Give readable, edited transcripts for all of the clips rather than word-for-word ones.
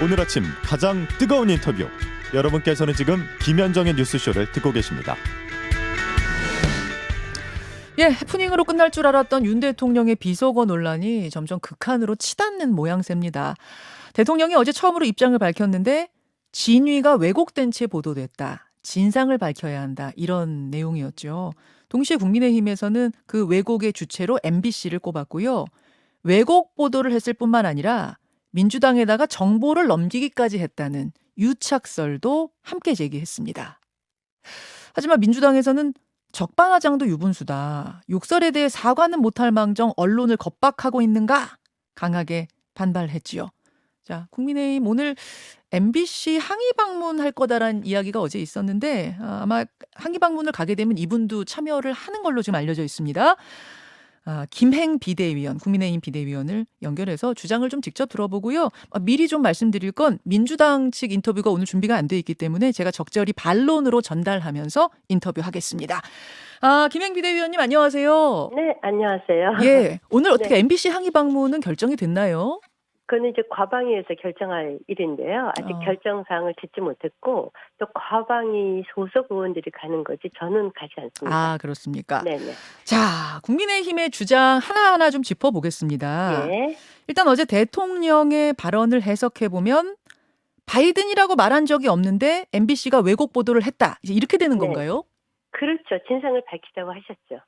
오늘 아침 가장 뜨거운 인터뷰. 여러분께서는 지금 김현정의 뉴스쇼를 듣고 계십니다. 예, 해프닝으로 끝날 줄 알았던 윤 대통령의 비속어 논란이 점점 극한으로 치닫는 모양새입니다. 대통령이 어제 처음으로 입장을 밝혔는데 진위가 왜곡된 채 보도됐다. 진상을 밝혀야 한다. 이런 내용이었죠. 동시에 국민의힘에서는 그 왜곡의 주체로 MBC를 꼽았고요. 왜곡 보도를 했을 뿐만 아니라 민주당에다가 정보를 넘기기까지 했다는 유착설도 함께 제기했습니다. 하지만 민주당에서는 적반하장도 유분수다. 욕설에 대해 사과는 못할 망정 언론을 겁박하고 있는가? 강하게 반발했지요. 자, 국민의힘 오늘 MBC 항의 방문할 거다라는 이야기가 어제 있었는데 아마 항의 방문을 가게 되면 이분도 참여를 하는 걸로 지금 알려져 있습니다. 김행 비대위원, 국민의힘 비대위원을 연결해서 주장을 좀 직접 들어보고요. 미리 좀 말씀드릴 건 민주당 측 인터뷰가 오늘 준비가 안 돼 있기 때문에 제가 적절히 반론으로 전달하면서 인터뷰하겠습니다. 김행 비대위원님 안녕하세요. 네, 안녕하세요. 예, 오늘 어떻게 네. MBC 항의 방문은 결정이 됐나요? 그건 이제 과방위에서 결정할 일인데요. 아직 결정 사항을 듣지 못했고 또 과방위 소속 의원들이 가는 거지 저는 가지 않습니다. 그렇습니까? 네네. 자, 국민의힘의 주장 하나하나 좀 짚어보겠습니다. 예. 일단 어제 대통령의 발언을 해석해보면 바이든이라고 말한 적이 없는데 MBC가 왜곡 보도를 했다. 이제 이렇게 되는 네. 건가요? 그렇죠. 진상을 밝히자고 하셨죠.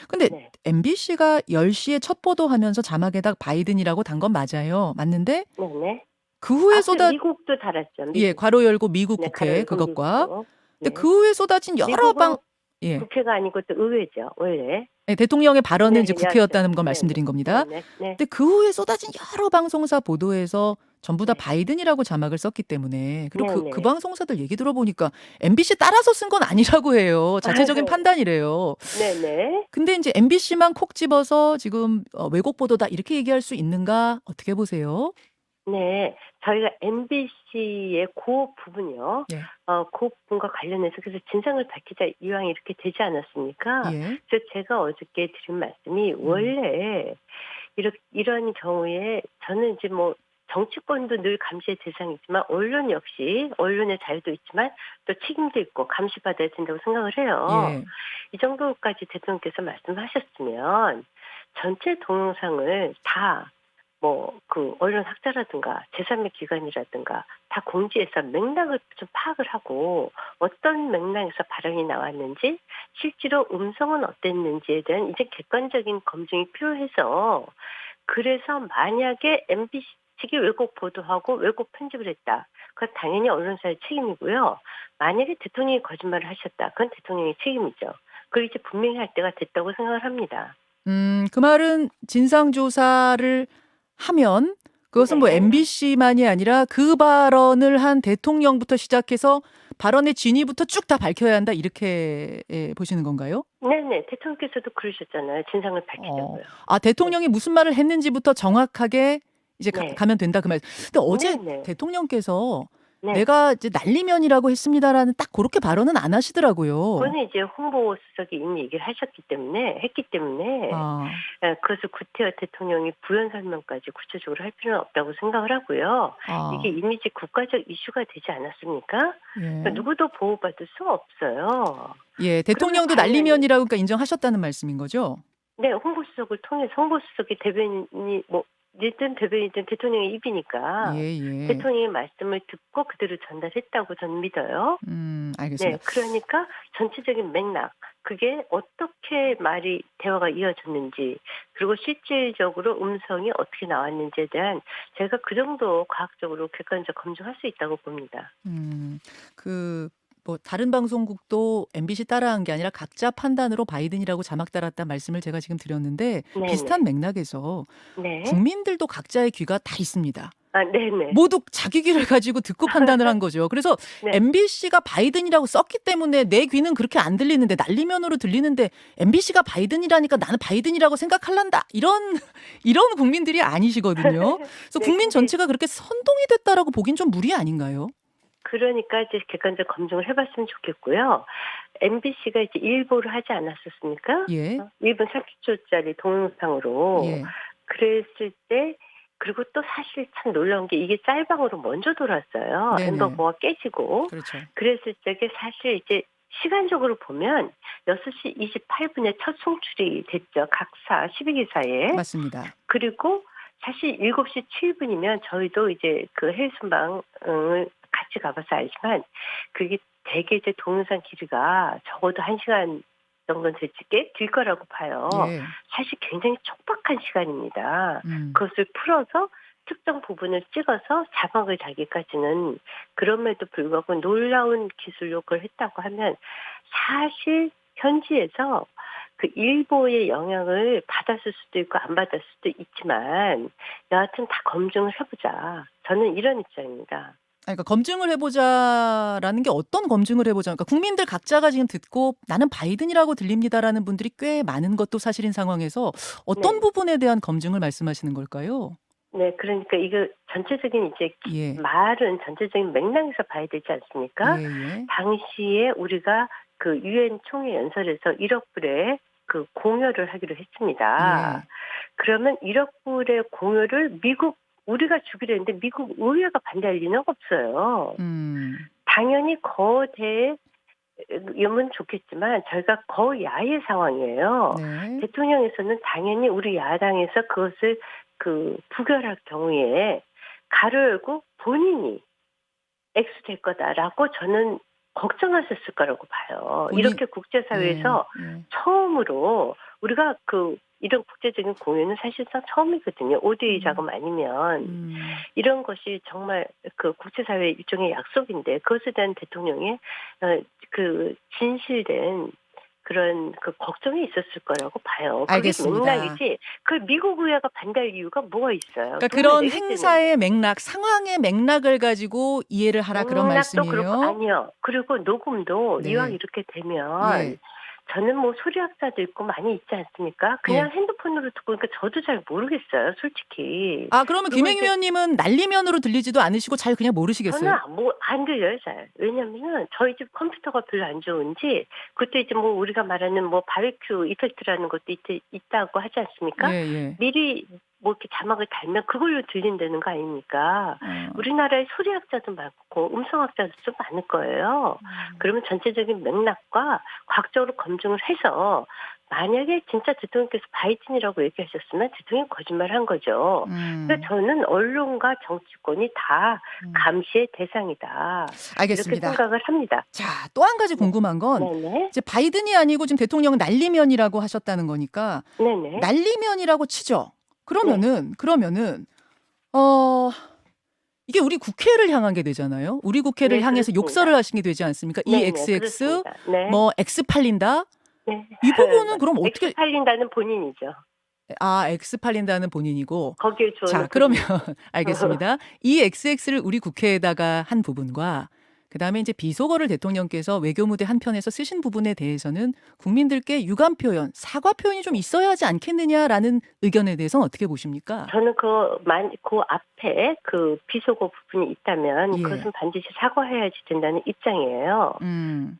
근데 네. MBC가 10시에 첫 보도하면서 자막에다 바이든이라고 단 건 맞아요. 맞는데 네네. 그 후에 미국도 달았죠. 미국. 예, 괄호 열고 미국 네, 국회 가로 열고 그것과 미국도. 근데 네. 그 후에 쏟아진 여러 미국은 예. 국회가 아니고 또 의회죠. 원래. 네, 대통령의 발언은 네, 이제 국회였다는 걸 말씀드린 겁니다. 네네. 네. 근데 그 후에 쏟아진 여러 방송사 보도에서 전부 다 네. 바이든이라고 자막을 썼기 때문에 그리고 네네. 그 방송사들 얘기 들어보니까 MBC 따라서 쓴 건 아니라고 해요. 자체적인 판단이래요. 네네. 근데 이제 MBC만 콕 집어서 지금 왜곡 보도다 이렇게 얘기할 수 있는가 어떻게 보세요? 네, 저희가 MBC의 그 부분이요. 예. 그 부분과 관련해서 그래서 진상을 밝히자 이왕 이렇게 되지 않았습니까? 예. 그래서 제가 어저께 드린 말씀이 원래 이런 경우에 저는 이제 뭐 정치권도 늘 감시의 대상이지만 언론 역시 언론의 자유도 있지만 또 책임도 있고 감시받아야 된다고 생각을 해요. 예. 이 정도까지 대통령께서 말씀하셨으면 전체 동영상을 다 그 언론 학자라든가 제3의 기관이라든가 다 공지해서 맥락을 좀 파악을 하고 어떤 맥락에서 발언이 나왔는지 실제로 음성은 어땠는지에 대한 이제 객관적인 검증이 필요해서 그래서 만약에 MBC 측이 왜곡 보도하고 왜곡 편집을 했다. 그건 당연히 언론사의 책임이고요. 만약에 대통령이 거짓말을 하셨다. 그건 대통령의 책임이죠. 그리고 이제 분명히 할 때가 됐다고 생각을 합니다. 그 말은 진상조사를 하면 그것은 뭐 네. MBC만이 아니라 그 발언을 한 대통령부터 시작해서 발언의 진위부터 쭉 다 밝혀야 한다 이렇게 보시는 건가요? 네네. 대통령께서도 그러셨잖아요. 진상을 밝히자고요. 대통령이 무슨 말을 했는지부터 정확하게 이제 네. 가면 된다 그 말. 근데 어제 네네. 대통령께서 네. 내가 이제 날리면이라고 했습니다라는 딱 그렇게 발언은 안 하시더라고요. 그거는 이제 홍보수석이 이미 얘기를 했기 때문에 그것을 구태여 대통령이 부연 설명까지 구체적으로 할 필요는 없다고 생각을 하고요. 이게 이미지 국가적 이슈가 되지 않았습니까? 예. 그러니까 누구도 보호받을 수 없어요. 예, 대통령도 그러면 날리면이라고 그러니까 인정하셨다는 말씀인 거죠? 네, 홍보수석을 통해서 홍보수석이 대변인이 일단 대변인은 대통령의 입이니까 예. 대통령의 말씀을 듣고 그대로 전달했다고 저는 믿어요. 알겠습니다. 네, 그러니까 전체적인 맥락, 그게 어떻게 대화가 이어졌는지, 그리고 실질적으로 음성이 어떻게 나왔는지에 대한 제가 그 정도 과학적으로 객관적 검증할 수 있다고 봅니다. 뭐 다른 방송국도 MBC 따라한 게 아니라 각자 판단으로 바이든이라고 자막 달았다 말씀을 제가 지금 드렸는데 네네. 비슷한 맥락에서 네. 국민들도 각자의 귀가 다 있습니다. 네네. 모두 자기 귀를 가지고 듣고 판단을 한 거죠. 그래서 네. MBC가 바이든이라고 썼기 때문에 내 귀는 그렇게 안 들리는데 날리면으로 들리는데 MBC가 바이든이라니까 나는 바이든이라고 생각할란다. 이런 국민들이 아니시거든요. 그래서 네, 국민 근데 전체가 그렇게 선동이 됐다라고 보긴 좀 무리 아닌가요? 그러니까 이제 객관적 검증을 해봤으면 좋겠고요. MBC가 이제 일보를 하지 않았었습니까? 예. 1분 30초짜리 동영상으로. 예. 그랬을 때 그리고 또 사실 참 놀라운 게 이게 짤방으로 먼저 돌았어요. 네네. 엠버고가 깨지고. 그렇죠. 그랬을 적에 사실 이제 시간적으로 보면 6시 28분에 첫 송출이 됐죠. 각사 12기사에. 맞습니다. 그리고 사실 7시 7분이면 저희도 이제 그 해외 순방을 같이 가봐서 알지만 그게 되게 이제 동영상 길이가 적어도 1시간 정도는 될 거라고 봐요. 예. 사실 굉장히 촉박한 시간입니다. 음. 그것을 풀어서 특정 부분을 찍어서 자막을 달기까지는 그럼에도 불구하고 놀라운 기술로 그걸 했다고 하면 사실 현지에서 그 일보의 영향을 받았을 수도 있고 안 받았을 수도 있지만 여하튼 다 검증을 해보자. 저는 이런 입장입니다. 그러니까 검증을 해보자라는 게 어떤 검증을 해보자. 그러니까 국민들 각자가 지금 듣고 나는 바이든이라고 들립니다라는 분들이 꽤 많은 것도 사실인 상황에서 어떤 네. 부분에 대한 검증을 말씀하시는 걸까요? 네, 그러니까 이거 전체적인 이제 예. 말은 전체적인 맥락에서 봐야 되지 않습니까? 예, 예. 당시에 우리가 그 유엔 총회 연설에서 1억 불의 그 공여를 하기로 했습니다. 예. 그러면 1억 불의 공여를 우리가 주기로 했는데 미국 의회가 반대할 리는 없어요. 당연히 거대의 면 좋겠지만 저희가 거야의 상황이에요. 네. 대통령에서는 당연히 우리 야당에서 그것을 그 부결할 경우에 가로 열고 본인이 액수될 거다라고 저는 걱정하셨을 거라고 봐요. 이렇게 국제사회에서 예. 처음으로 우리가 이런 국제적인 공연은 사실상 처음이거든요. ODA 자금 아니면 이런 것이 정말 그 국제사회의 일종의 약속인데 그것에 대한 대통령의 그 진실된 그런 그 걱정이 있었을 거라고 봐요. 그게 알겠습니다. 맥락이지. 그 미국 의회가 반대할 이유가 뭐가 있어요? 그러니까 돈을 그런 내기 때문에. 행사의 맥락, 상황의 맥락을 가지고 이해를 하라 그런 맥락도 그렇고 말씀이에요. 아니요. 그리고 녹음도 네. 이왕 이렇게 되면 예. 저는 뭐 소리학자도 있고 많이 있지 않습니까? 그냥 핸드폰으로 듣고 그러니까 저도 잘 모르겠어요, 솔직히. 아, 그러면 그리고 김행 이제 위원님은 날리면으로 들리지도 않으시고 잘 그냥 모르시겠어요? 저는 안 들려요, 잘. 왜냐면은 저희 집 컴퓨터가 별로 안 좋은지 그때 이제 뭐 우리가 말하는 뭐 바비큐 이펙트라는 것도 있다고 하지 않습니까? 예, 예. 미리 뭐 이렇게 자막을 달면 그걸로 들린다는 거 아닙니까? 우리나라에 소리학자도 많고 음성학자도 좀 많을 거예요. 그러면 전체적인 맥락과 과학적으로 검증을 해서 만약에 진짜 대통령께서 바이든이라고 얘기하셨으면 대통령이 거짓말한 거죠. 그러니까 저는 언론과 정치권이 다 감시의 대상이다. 알겠습니다. 이렇게 생각을 합니다. 자, 또 한 가지 궁금한 건 네네. 이제 바이든이 아니고 지금 대통령은 날리면이라고 하셨다는 거니까 네네. 날리면이라고 치죠. 그러면은 어 이게 우리 국회를 향한 게 되잖아요. 우리 국회를 네, 향해서 그렇습니다. 욕설을 하신 게 되지 않습니까? 네네, EXX 그렇습니다. 네. 뭐 X 팔린다. 네. 이 부분은 그럼 어떻게 X 팔린다는 본인이죠. X 팔린다는 본인이고. 거기에 주어는 자, 그러면 알겠습니다. 이 XX를 우리 국회에다가 한 부분과 그다음에 이제 비속어를 대통령께서 외교무대 한편에서 쓰신 부분에 대해서는 국민들께 유감 표현, 사과 표현이 좀 있어야 하지 않겠느냐라는 의견에 대해서는 어떻게 보십니까? 저는 그 앞에 그 비속어 부분이 있다면 예. 그것은 반드시 사과해야지 된다는 입장이에요.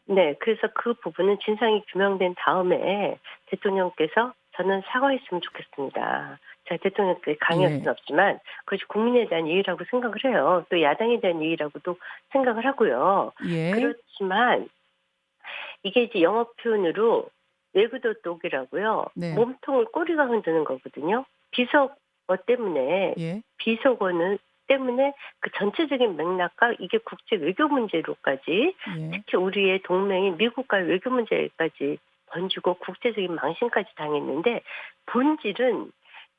네, 그래서 그 부분은 진상이 규명된 다음에 대통령께서 저는 사과했으면 좋겠습니다. 제가 대통령께 강요할 수는 없지만 그것이 국민에 대한 예의라고 생각을 해요. 또 야당에 대한 예의라고도 생각을 하고요. 예. 그렇지만 이게 이제 영어 표현으로 외구도독이라고요. 네. 몸통을 꼬리가 흔드는 거거든요. 비속어 때문에 예. 비속어는 때문에 그 전체적인 맥락과 이게 국제 외교 문제로까지 예. 특히 우리의 동맹인 미국과의 외교 문제까지 번지고 국제적인 망신까지 당했는데 본질은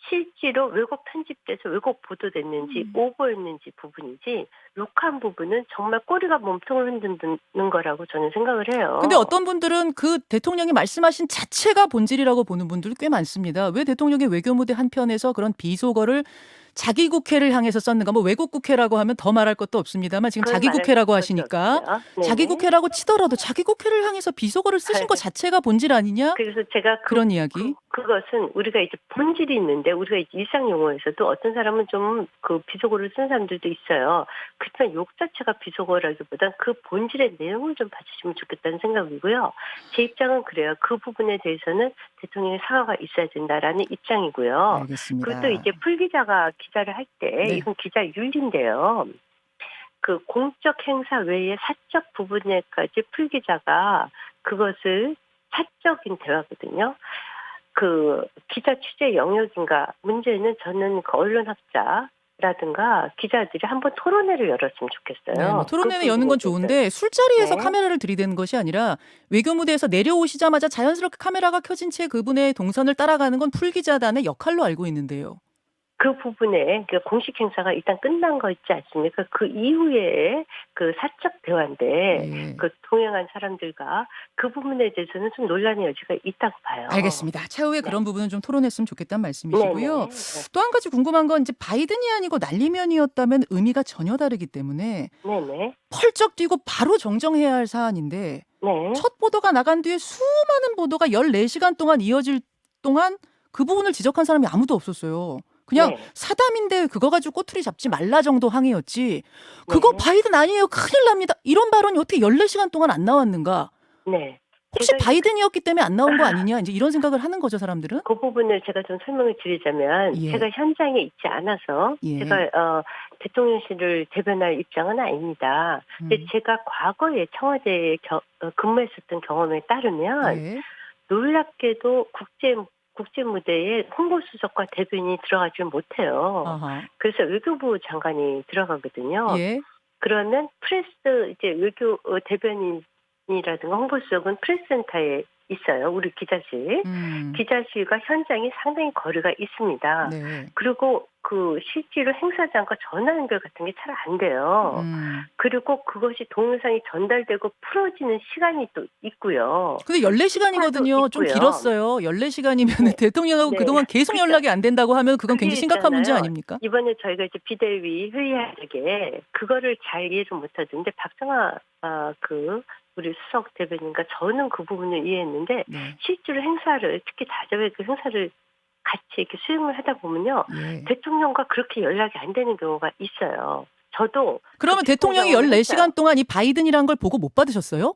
실제로 왜곡 편집돼서 왜곡 보도됐는지 오버였는지 부분이지 욕한 부분은 정말 꼬리가 몸통을 흔드는 거라고 저는 생각을 해요. 근데 어떤 분들은 그 대통령이 말씀하신 자체가 본질이라고 보는 분들이 꽤 많습니다. 왜 대통령의 외교무대 한편에서 그런 비속어를 자기 국회를 향해서 썼는가? 뭐 외국 국회라고 하면 더 말할 것도 없습니다만 지금 자기 국회라고 하시니까 자기 국회라고 치더라도 자기 국회를 향해서 비속어를 쓰신 것 자체가 본질 아니냐? 그래서 제가 그런 이야기. 그것은 우리가 이제 본질이 있는데 우리가 이제 일상 용어에서도 어떤 사람은 좀 그 비속어를 쓴 사람들도 있어요. 그렇지만 욕 자체가 비속어라기보단 그 본질의 내용을 좀 봐주시면 좋겠다는 생각이고요. 제 입장은 그래요. 그 부분에 대해서는 대통령의 사과가 있어야 된다라는 입장이고요. 알겠습니다. 그리고 또 이제 풀 기자가 기자를 할 때 네. 이건 기자 윤리인데요. 그 공적 행사 외에 사적 부분에까지 풀기자가 그것을 사적인 대화거든요. 그 기자 취재 영역인가 문제는 저는 그 언론학자라든가 기자들이 한번 토론회를 열었으면 좋겠어요. 네, 뭐 그 토론회는 여는 부분에 건 대해서. 좋은데 술자리에서 네. 카메라를 들이대는 것이 아니라 외교 무대에서 내려오시자마자 자연스럽게 카메라가 켜진 채 그분의 동선을 따라가는 건 풀기자단의 역할로 알고 있는데요. 그 부분에 그 공식 행사가 일단 끝난 거 있지 않습니까? 그 이후에 그 사적 대화인데 예. 그 동행한 사람들과 그 부분에 대해서는 좀 논란의 여지가 있다고 봐요. 알겠습니다. 차후에 네. 그런 부분은 좀 토론했으면 좋겠다는 말씀이시고요. 네네. 네. 또 한 가지 궁금한 건 이제 바이든이 아니고 날리면이었다면 의미가 전혀 다르기 때문에 네네. 펄쩍 뛰고 바로 정정해야 할 사안인데 네. 첫 보도가 나간 뒤에 수많은 보도가 14시간 동안 이어질 동안 그 부분을 지적한 사람이 아무도 없었어요. 그냥 네. 사담인데 그거 가지고 꼬투리 잡지 말라 정도 항의였지. 그거 네. 바이든 아니에요. 큰일 납니다. 이런 발언이 어떻게 14시간 동안 안 나왔는가? 네. 혹시 제가 바이든이었기 때문에 안 나온 거 아니냐? 이제 이런 생각을 하는 거죠, 사람들은. 그 부분을 제가 좀 설명을 드리자면 예. 제가 현장에 있지 않아서 예. 제가 대통령실을 대변할 입장은 아닙니다. 근데 제가 과거에 청와대에 근무했었던 경험에 따르면 예. 놀랍게도 국제 무대에 홍보수석과 대변인이 들어가지 못해요. 아하. 그래서 외교부 장관이 들어가거든요. 예. 그러면 프레스 이제 외교 대변인이라든가 홍보수석은 프레스센터에 있어요. 우리 기자실. 기자실과 현장이 상당히 거리가 있습니다. 네. 그리고 그 실제로 행사장과 전화 연결 같은 게 잘 안 돼요. 그리고 그것이 동영상이 전달되고 풀어지는 시간이 또 있고요. 근데 14시간이거든요. 좀 있고요. 길었어요. 14시간이면 네. 대통령하고 네. 그동안 계속 그러니까 연락이 안 된다고 하면 그건 그게 굉장히 심각한 문제 있잖아요. 아닙니까? 이번에 저희가 이제 비대위 회의할 때 그거를 잘 이해를 못하던데 박정아 우리 수석 대변인과 저는 그 부분을 이해했는데 네. 실제로 행사를 특히 다자회 그 행사를 같이 이렇게 수행을 하다 보면요. 예. 대통령과 그렇게 연락이 안 되는 경우가 있어요. 저도 그러면 그 비슷한 대통령이 경험을 14시간 했어요. 동안 이 바이든이란 걸 보고 못 받으셨어요?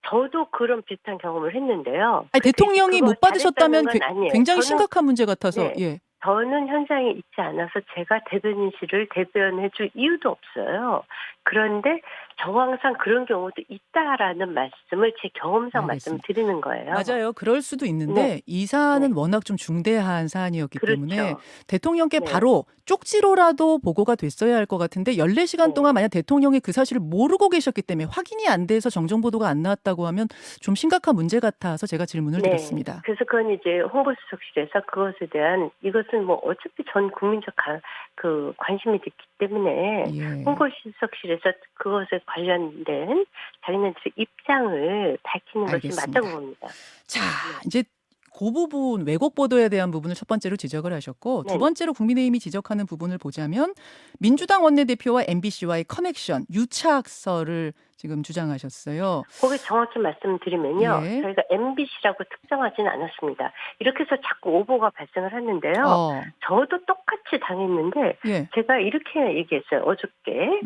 저도 그런 비슷한 경험을 했는데요. 아니, 대통령이 그거 못 받으셨다면 잘했다는 건 아니에요. 굉장히 저는 심각한 문제 같아서. 네. 예. 저는 현장에 있지 않아서 제가 대변인실을 대변해 줄 이유도 없어요. 그런데 정황상 그런 경우도 있다라는 말씀을 제 경험상 알겠습니다. 말씀드리는 거예요. 맞아요. 그럴 수도 있는데 네. 이 사안은 네. 워낙 좀 중대한 사안이었기 때문에 그렇죠. 대통령께 네. 바로 쪽지로라도 보고가 됐어야 할 것 같은데 14시간 네. 동안 만약 대통령이 그 사실을 모르고 계셨기 때문에 확인이 안 돼서 정정 보도가 안 나왔다고 하면 좀 심각한 문제 같아서 제가 질문을 드렸습니다. 그래서 그건 이제 홍보수석실에서 그것에 대한 이것은 뭐 어차피 전 국민적 관심이 있기 때문에 예. 홍보수석실에서 그것에 관련된 자기네들의 입장을 밝히는 것이 알겠습니다. 맞다고 봅니다. 자, 이제 그 부분 왜곡 보도에 대한 부분을 첫 번째로 지적을 하셨고 두 네네. 번째로 국민의힘이 지적하는 부분을 보자면 민주당 원내대표와 MBC와의 커넥션, 유착설을 지금 주장하셨어요. 거기 정확히 말씀드리면요. 예. 저희가 MBC라고 특정하지는 않았습니다. 이렇게 해서 자꾸 오보가 발생을 했는데요. 저도 똑같이 당했는데 예. 제가 이렇게 얘기했어요. 어저께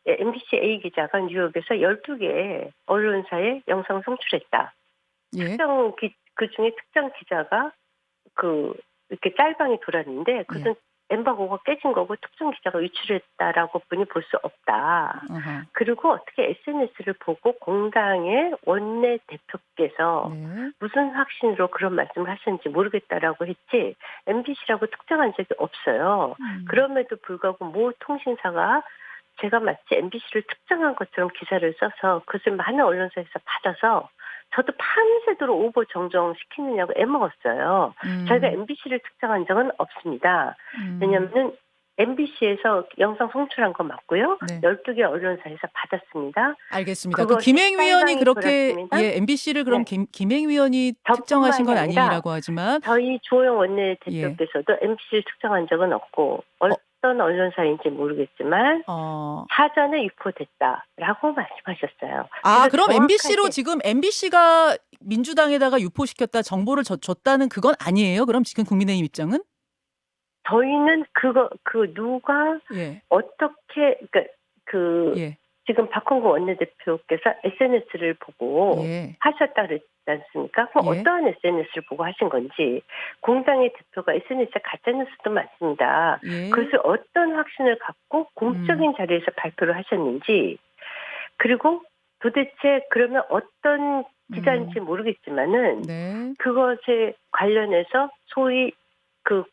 MBC A 기자가 뉴욕에서 12개 언론사에 영상 송출했다. 예. 그중에 특정 기자가 이렇게 짤방이 돌았는데 그것은 엠바고가 깨진 거고 특정 기자가 유출했다라고 보니 볼 수 없다. 아하. 그리고 어떻게 SNS를 보고 공당의 원내대표께서 네. 무슨 확신으로 그런 말씀을 하셨는지 모르겠다라고 했지 MBC라고 특정한 적이 없어요. 그럼에도 불구하고 모 통신사가 제가 마치 MBC를 특정한 것처럼 기사를 써서 그것을 많은 언론사에서 받아서 저도 밤새도록 오보 정정시키느냐고 애먹었어요. 저희가 MBC를 특정한 적은 없습니다. 왜냐하면 MBC에서 영상 송출한 건 맞고요. 네. 12개 언론사에서 받았습니다. 알겠습니다. 그 그것이 김행위원이 짤방이 그렇게 돌았습니다. MBC를 그럼 네. 김행위원이 저뿐만이 특정하신 건 아니라 아니라고 하지만 저희 주호영 원내대표께서도 MBC를 특정한 적은 없고 어떤 언론사인지 모르겠지만 사전에 유포됐다라고 말씀하셨어요. 아, 그럼 정확하게 MBC로 지금 MBC가 민주당에다가 유포시켰다 정보를 줬다는 그건 아니에요? 그럼 지금 국민의힘 입장은? 저희는 누가 예. 어떻게 예. 지금 박홍근 원내대표께서 SNS를 보고 예. 하셨다 그랬지 않습니까? 그럼 예. 어떠한 SNS를 보고 하신 건지. 공당의 대표가 SNS에 가짜뉴스도 많습니다. 예. 그것을 어떤 확신을 갖고 공적인 자리에서 발표를 하셨는지, 그리고 도대체 그러면 어떤 기자인지 모르겠지만은 네. 그것에 관련해서 소위 그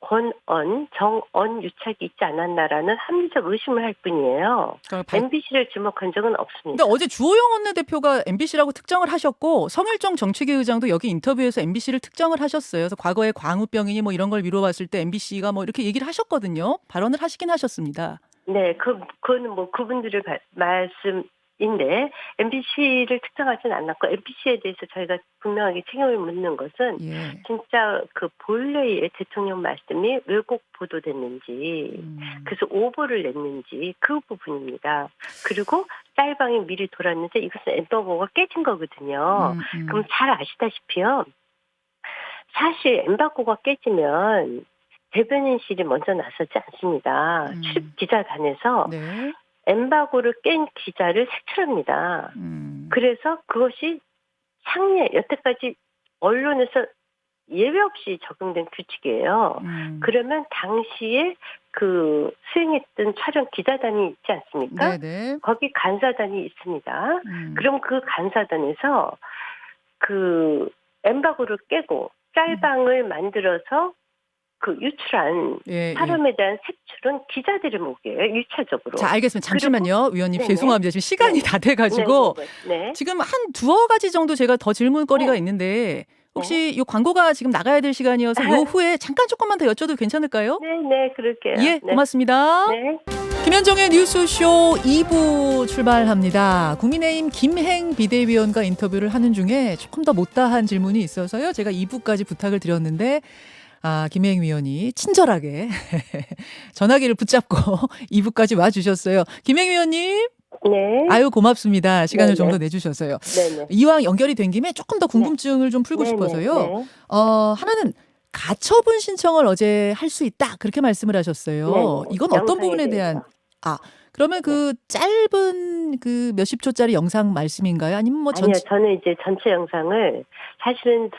정언 유착이 있지 않았나라는 합리적 의심을 할 뿐이에요. MBC를 지목한 적은 없습니다. 근데 어제 주호영 원내대표가 MBC라고 특정을 하셨고 성일종 정책위 의장도 여기 인터뷰에서 MBC를 특정을 하셨어요. 그래서 과거에 광우병이니 뭐 이런 걸 미뤄봤을 때 MBC가 뭐 이렇게 얘기를 하셨거든요. 발언을 하시긴 하셨습니다. 네, 그거는 뭐 그분들의 말씀인데 MBC를 특정하지는 않았고 MBC에 대해서 저희가 분명하게 책임을 묻는 것은 예. 진짜 그 본래의 대통령 말씀이 왜곡 보도됐는지 그래서 오보를 냈는지 그 부분입니다. 그리고 짤방이 미리 돌았는데 이것은 엠버고가 깨진 거거든요. 그럼 잘 아시다시피요. 사실 엠바고가 깨지면 대변인실이 먼저 나서지 않습니다. 출입 기자단에서 네. 엠바고를 깬 기자를 색출합니다. 그래서 그것이 상례 여태까지 언론에서 예외 없이 적용된 규칙이에요. 그러면 당시에 그 수행했던 촬영 기자단이 있지 않습니까? 네네. 거기 간사단이 있습니다. 그럼 그 간사단에서 그 엠바고를 깨고 짤방을 만들어서 그 유출한 예, 사람에 대한 색출은 기자들의 몫이에요. 1차적으로. 자, 알겠습니다. 잠시만요. 위원님 네네. 죄송합니다. 지금 시간이 네. 다 돼가지고 네. 지금 한 두어 가지 정도 제가 더 질문거리가 네. 있는데 혹시 이 광고가 지금 나가야 될 시간이어서 요 후에 잠깐 조금만 더 여쭤도 괜찮을까요? 네, 그럴게요. 예, 네. 고맙습니다. 네. 김현정의 뉴스쇼 2부 출발합니다. 국민의힘 김행 비대위원과 인터뷰를 하는 중에 조금 더 못다한 질문이 있어서요. 제가 2부까지 부탁을 드렸는데 김행 위원이 친절하게 전화기를 붙잡고 2부까지 와주셨어요. 김행 위원님. 네. 아유 고맙습니다. 시간을 네네. 좀 더 내주셔서요. 네네. 이왕 연결이 된 김에 조금 더 궁금증을 좀 풀고 네네. 싶어서요. 네. 하나는 가처분 신청을 어제 할 수 있다 그렇게 말씀을 하셨어요. 네네. 이건 어떤 영상에 부분에 대한 그러면 그 짧은 그 몇십 초짜리 영상 말씀인가요? 아니면 뭐 아니요, 저는 이제 전체 영상을 사실은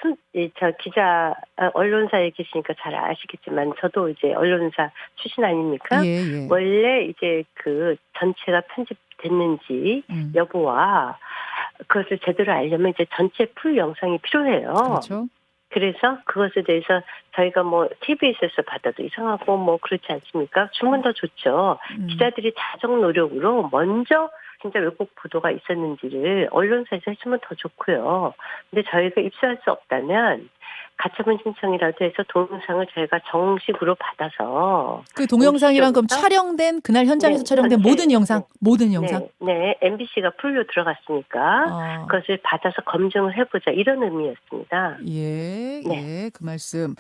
저 기자 언론사에 계시니까 잘 아시겠지만 저도 이제 언론사 출신 아닙니까? 예. 원래 이제 그 전체가 편집됐는지 여부와 그것을 제대로 알려면 이제 전체 풀 영상이 필요해요. 그렇죠. 그래서 그것에 대해서 저희가 뭐 TBS에서 받아도 이상하고 뭐 그렇지 않습니까? 주면 더 좋죠. 기자들이 자정 노력으로 먼저 진짜 왜곡 보도가 있었는지를 언론사에서 해주면 더 좋고요. 근데 저희가 입수할 수 없다면 가처분 신청이라도 해서 동영상을 저희가 정식으로 받아서 그 동영상이란 그럼 촬영된 그날 현장에서 촬영된 모든 영상, 모든 영상. 네, MBC가 풀로 들어갔으니까 그것을 받아서 검증을 해보자 이런 의미였습니다. 예, 그 말씀.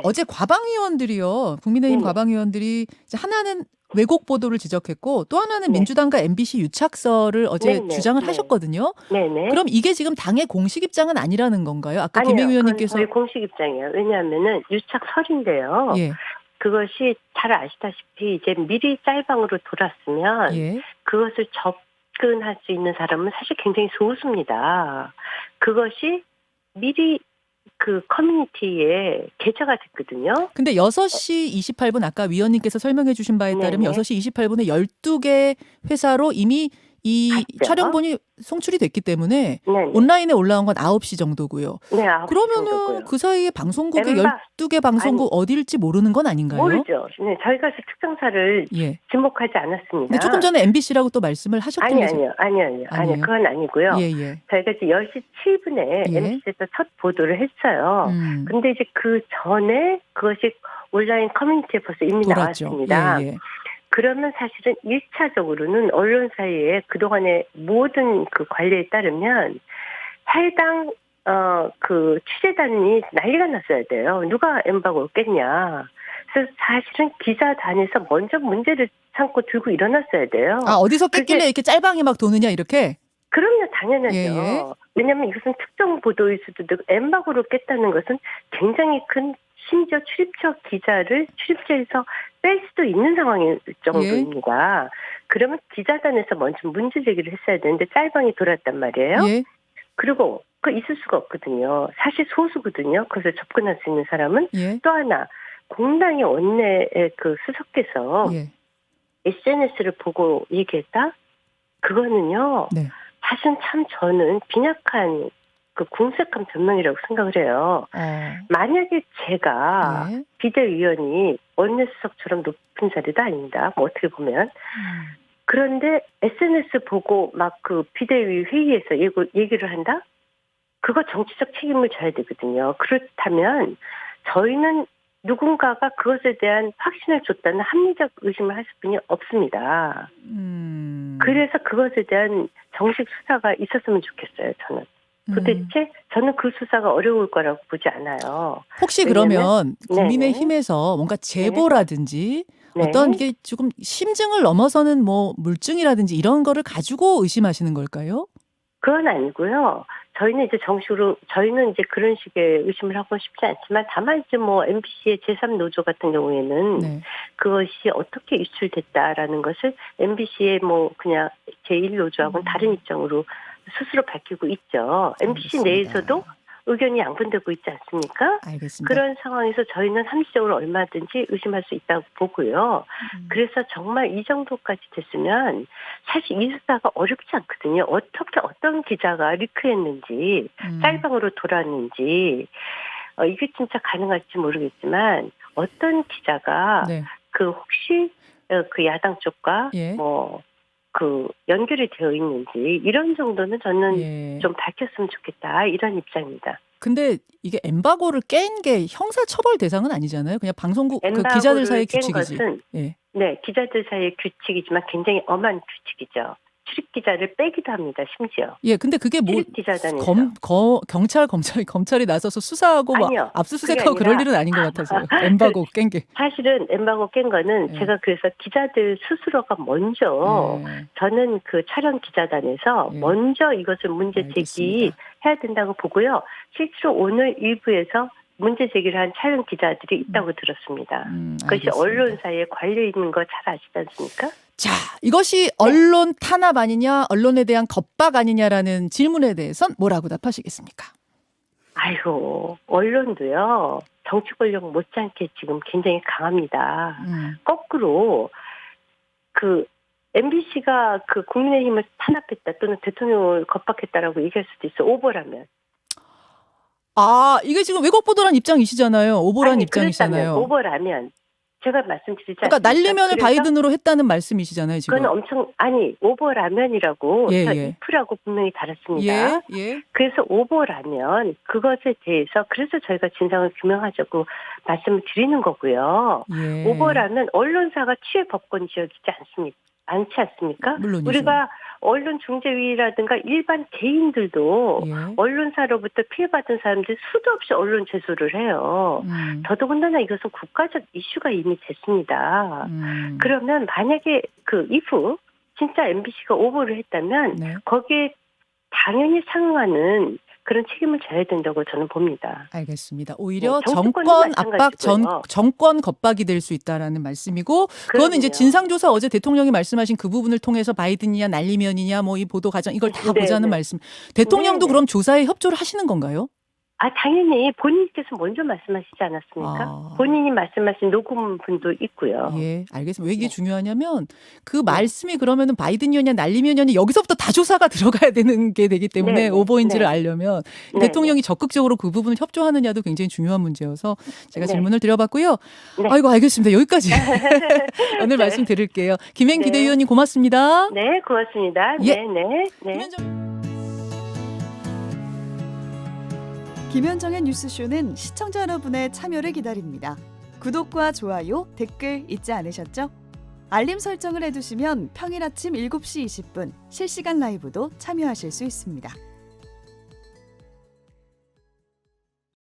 어제 과방위원들이요, 국민의힘 과방위원들이 이제 하나는 왜곡 보도를 지적했고 또 하나는 민주당과 MBC 유착설을 어제 주장을 하셨거든요. 네네. 그럼 이게 지금 당의 공식 입장은 아니라는 건가요? 아까 김행 의원님께서 저희 공식 입장이에요. 왜냐하면은 유착설인데요. 예. 그것이 잘 아시다시피 이제 미리 짤방으로 돌았으면 그것을 접근할 수 있는 사람은 사실 굉장히 소수입니다. 그것이 미리 그 커뮤니티에 게재가 됐거든요. 근데 6시 28분 아까 위원님께서 설명해 주신 바에 따르면 6시 28분에 12개 회사로 이미 이 갔죠. 촬영본이 송출이 됐기 때문에 네네. 온라인에 올라온 건 9시 정도고요. 네, 9시 그러면은 정도고요. 그 사이에 방송국의 엠바- 12개 방송국 어디일지 모르는 건 아닌가요? 모르죠. 네, 저희가 그 특정사를 지목하지 않았습니다. 근데 조금 전에 MBC라고 또 말씀을 하셨길래 아니요. 그건 아니고요. 예. 저희가 이제 10시 7분에 MBC에서 첫 보도를 했어요. 근데 이제 그 전에 그것이 온라인 커뮤니티에 벌써 이미 돌았죠. 나왔습니다. 예. 그러면 사실은 1차적으로는 언론사의 그동안의 모든 그 관리에 따르면 해당 그 취재단이 난리가 났어야 돼요. 누가 엠바고를 깼냐. 그래서 사실은 기자단에서 먼저 문제를 삼고 들고 일어났어야 돼요. 어디서 깼길래 이렇게 짤방이 막 도느냐 이렇게? 그럼요, 당연하죠. 예. 왜냐하면 이것은 특정 보도일 수도 있고 엠바고를 깼다는 것은 굉장히 큰 심지어 출입처 기자를 출입처에서 뺄 수도 있는 상황일 정도입니다. 그러면 기자단에서 먼저 문제 제기를 했어야 되는데 짤방이 돌았단 말이에요. 예. 그리고 그 있을 수가 없거든요. 사실 소수거든요. 그래서 접근할 수 있는 사람은. 예. 또 하나 공당의 원내의 그 수석께서 예. SNS를 보고 얘기했다? 그거는요. 네. 사실 참 저는 빈약한 그 궁색한 변명이라고 생각을 해요. 만약에 제가 예. 비대위원이 원내수석처럼 높은 자리도 아닙니다. 뭐 어떻게 보면. 그런데 SNS 보고 막 그 비대위 회의에서 얘기를 한다? 그거 정치적 책임을 져야 되거든요. 그렇다면 저희는 누군가가 그것에 대한 확신을 줬다는 합리적 의심을 할 수뿐이 없습니다. 그래서 그것에 대한 정식 수사가 있었으면 좋겠어요. 저는. 도대체 저는 그 수사가 어려울 거라고 보지 않아요. 혹시 왜냐면, 그러면 국민의힘에서 뭔가 제보라든지 네. 어떤 게 조금 심증을 넘어서는 뭐 물증이라든지 이런 거를 가지고 의심하시는 걸까요? 그건 아니고요. 저희는 이제 정식으로 저희는 이제 그런 식의 의심을 하고 싶지 않지만 다만 이제 뭐 MBC의 제3노조 같은 경우에는 네. 그것이 어떻게 유출됐다라는 것을 MBC의 뭐 그냥 제1노조하고는 다른 입장으로 스스로 밝히고 있죠. MBC 알겠습니다. 내에서도 의견이 양분되고 있지 않습니까? 알겠습니다. 그런 상황에서 저희는 함시적으로 얼마든지 의심할 수 있다고 보고요. 그래서 정말 이 정도까지 됐으면 사실 이 수사가 어렵지 않거든요. 어떻게 어떤 기자가 리크했는지 짤방으로 돌았는지 이게 진짜 가능할지 모르겠지만 어떤 기자가 네. 그 혹시 그 야당 쪽과 예. 뭐 그 연결이 되어 있는지 이런 정도는 저는 예. 좀 밝혔으면 좋겠다 이런 입장입니다. 근데 이게 엠바고를 깬 게 형사처벌 대상은 아니잖아요. 그냥 방송국 그 엠바고를 기자들 사이의 깬 규칙이지. 것은 예. 네, 기자들 사이의 규칙이지만 굉장히 엄한 규칙이죠. 출입 기자를 빼기도 합니다. 심지어. 예, 근데 그게 뭐 출입 기자단에서. 경찰 검찰이 나서서 수사하고 막 아니요. 압수수색하고 그게 그럴 아니라 일은 아닌 것 같아서요. 엠바고 깬 게. 사실은 엠바고 깬 거는 예. 제가 그래서 기자들 스스로가 먼저 예. 저는 그 촬영 기자단에서 예. 먼저 이것을 문제 알겠습니다. 제기해야 된다고 보고요. 실제로 오늘 일부에서 문제 제기를 한 촬영 기자들이 있다고 들었습니다. 그것이 알겠습니다. 언론사에 관련 있는 거 잘 아시지 않습니까? 자, 이것이 언론 탄압 아니냐, 언론에 대한 겁박 아니냐라는 질문에 대해선 뭐라고 답하시겠습니까? 아이고, 언론도요, 정치 권력 못지않게 지금 굉장히 강합니다. 거꾸로, 그, MBC가 그 국민의힘을 탄압했다 또는 대통령을 겁박했다라고 얘기할 수도 있어, 오보라면. 아, 이게 지금 왜곡 보도란 입장이시잖아요. 오보란 아니, 입장이시잖아요. 그렇다면, 오보라면. 제가 말씀드리지 그러니까 않습니까? 날리면을 그래서 바이든으로 했다는 말씀이시잖아요, 지금. 그건 엄청, 아니, 오보라면이라고, 예, 저 예. if라고 분명히 달았습니다. 예. 그래서 오보라면 그것에 대해서 그래서 저희가 진상을 규명하자고 말씀을 드리는 거고요. 예. 오보라면 언론사가 취해 법권 지역이지 않지 않습니까? 물론이죠. 우리가 언론중재위라든가 일반 개인들도 예. 언론사로부터 피해받은 사람들이 수도 없이 언론 제소를 해요. 더더군다나 이것은 국가적 이슈가 이미 됐습니다. 그러면 만약에 그 if 진짜 MBC가 오보를 했다면 네. 거기에 당연히 상응하는 그런 책임을 져야 된다고 저는 봅니다. 알겠습니다. 오히려 정치권도 정권 압박, 마찬가지고요. 정권 겁박이 될 수 있다라는 말씀이고, 그거는 이제 그럼요. 진상조사 어제 대통령이 말씀하신 그 부분을 통해서 바이든이냐 날리면이냐 뭐 이 보도 과정 이걸 다 네, 보자는 네. 말씀. 대통령도 네, 네. 그럼 조사에 협조를 하시는 건가요? 당연히 본인께서 먼저 말씀하시지 않았습니까? 본인이 말씀하신 녹음분도 있고요. 예, 알겠습니다. 왜 이게 네. 중요하냐면 그 말씀이 그러면은 바이든이냐 날리면이냐 여기서부터 다 조사가 들어가야 되는 게 되기 때문에 네, 네. 오보인지를 네. 알려면 네, 대통령이 적극적으로 그 부분을 협조하느냐도 굉장히 중요한 문제여서 제가 네. 질문을 드려봤고요. 네. 아이고 알겠습니다. 여기까지 오늘 네. 말씀 드릴게요. 김행 네. 비대위원님 고맙습니다. 네, 고맙습니다. 예. 네. 김현정의 뉴스쇼는 시청자 여러분의 참여를 기다립니다. 구독과 좋아요, 댓글 잊지 않으셨죠? 알림 설정을 해두시면 평일 아침 7시 20분 실시간 라이브도 참여하실 수 있습니다.